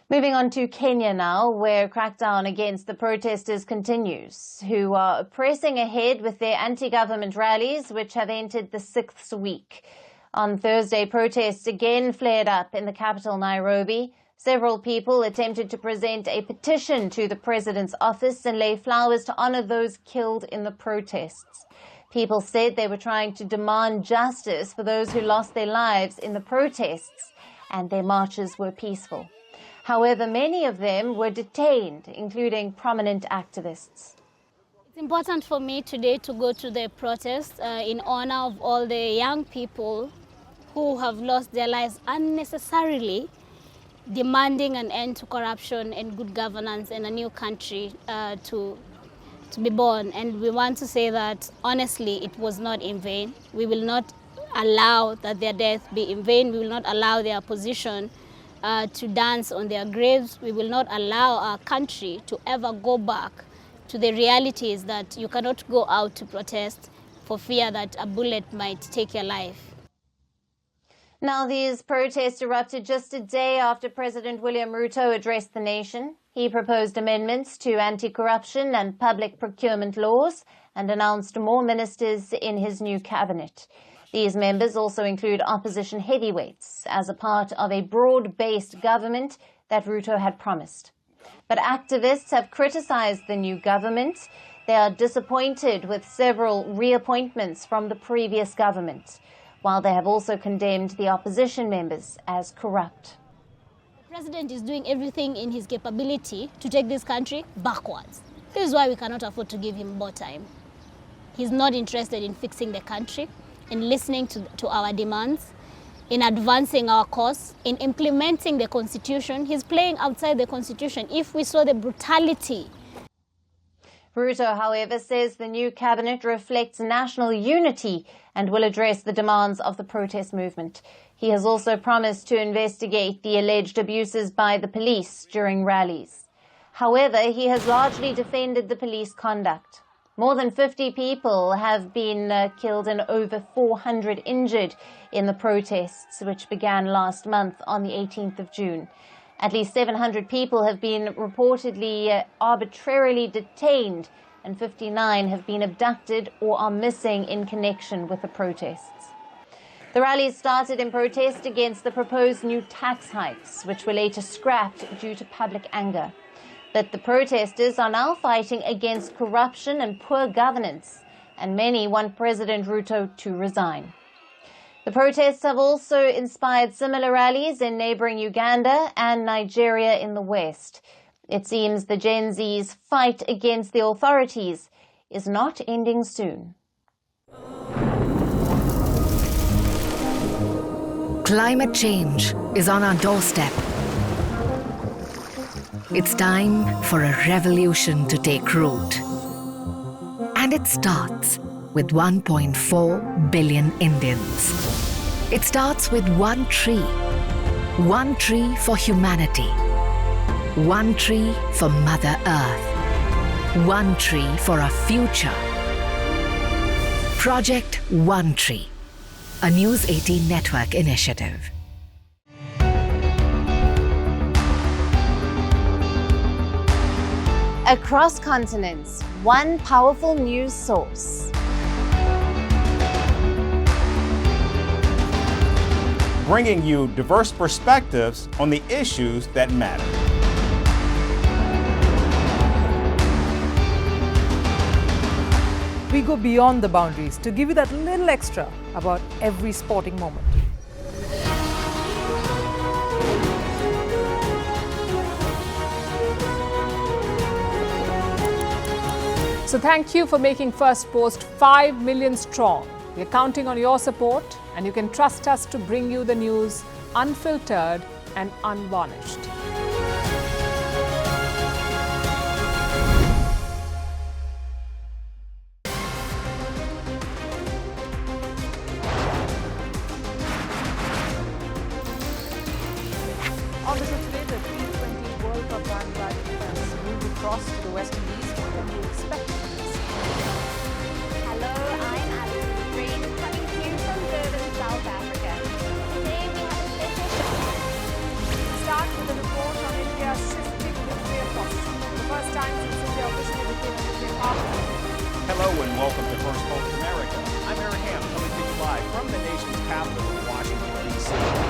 Moving on to Kenya now, where crackdown against the protesters continues, who are pressing ahead with their anti-government rallies, which have entered the 6th week. On Thursday, protests again flared up in the capital, Nairobi. Several people attempted to present a petition to the president's office and lay flowers to honor those killed in the protests. People said they were trying to demand justice for those who lost their lives in the protests, and their marches were peaceful. However, many of them were detained, including prominent activists. It's important for me today to go to the protest in honor of all the young people who have lost their lives unnecessarily, demanding an end to corruption and good governance in a new country to be born. And we want to say that, honestly, it was not in vain. We will not allow that their death be in vain. We will not allow their opposition to dance on their graves. We will not allow our country to ever go back to the realities that you cannot go out to protest for fear that a bullet might take your life. Now, these protests erupted just a day after President William Ruto addressed the nation. He proposed amendments to anti-corruption and public procurement laws and announced more ministers in his new cabinet. These members also include opposition heavyweights as a part of a broad-based government that Ruto had promised. But activists have criticized the new government. They are disappointed with several reappointments from the previous government, while they have also condemned the opposition members as corrupt. The president is doing everything in his capability to take this country backwards. This is why we cannot afford to give him more time. He's not interested in fixing the country, in listening to our demands, in advancing our cause, in implementing the Constitution. He's playing outside the Constitution. If we saw the brutality. Ruto, however, says the new cabinet reflects national unity and will address the demands of the protest movement. He has also promised to investigate the alleged abuses by the police during rallies. However, he has largely defended the police conduct. More than 50 people have been killed and over 400 injured in the protests, which began last month on the 18th of June. At least 700 people have been reportedly arbitrarily detained, and 59 have been abducted or are missing in connection with the protests. The rallies started in protest against the proposed new tax hikes, which were later scrapped due to public anger. But the protesters are now fighting against corruption and poor governance, and many want President Ruto to resign. The protests have also inspired similar rallies in neighbouring Uganda and Nigeria in the West. It seems the Gen Z's fight against the authorities is not ending soon. Climate change is on our doorstep. It's time for a revolution to take root. And it starts with 1.4 billion Indians. It starts with one tree for humanity, one tree for Mother Earth, one tree for our future. Project One Tree, a News 18 network initiative. Across continents, one powerful news source. Bringing you diverse perspectives on the issues that matter. We go beyond the boundaries to give you that little extra about every sporting moment. So thank you for making Firstpost 5 million strong. We're counting on your support, and you can trust us to bring you the news unfiltered and unvarnished. On the show today, the T20 World Cup bandwagon has moved across to the West Indies. What can you expect? Hello, I'm Alison Green, coming to you from Durban, South Africa. Today we have a special show. Start with a report and welcome to Firstpost America. I'm Aaron Ham, coming to you live from the nation's capital in Washington, D.C.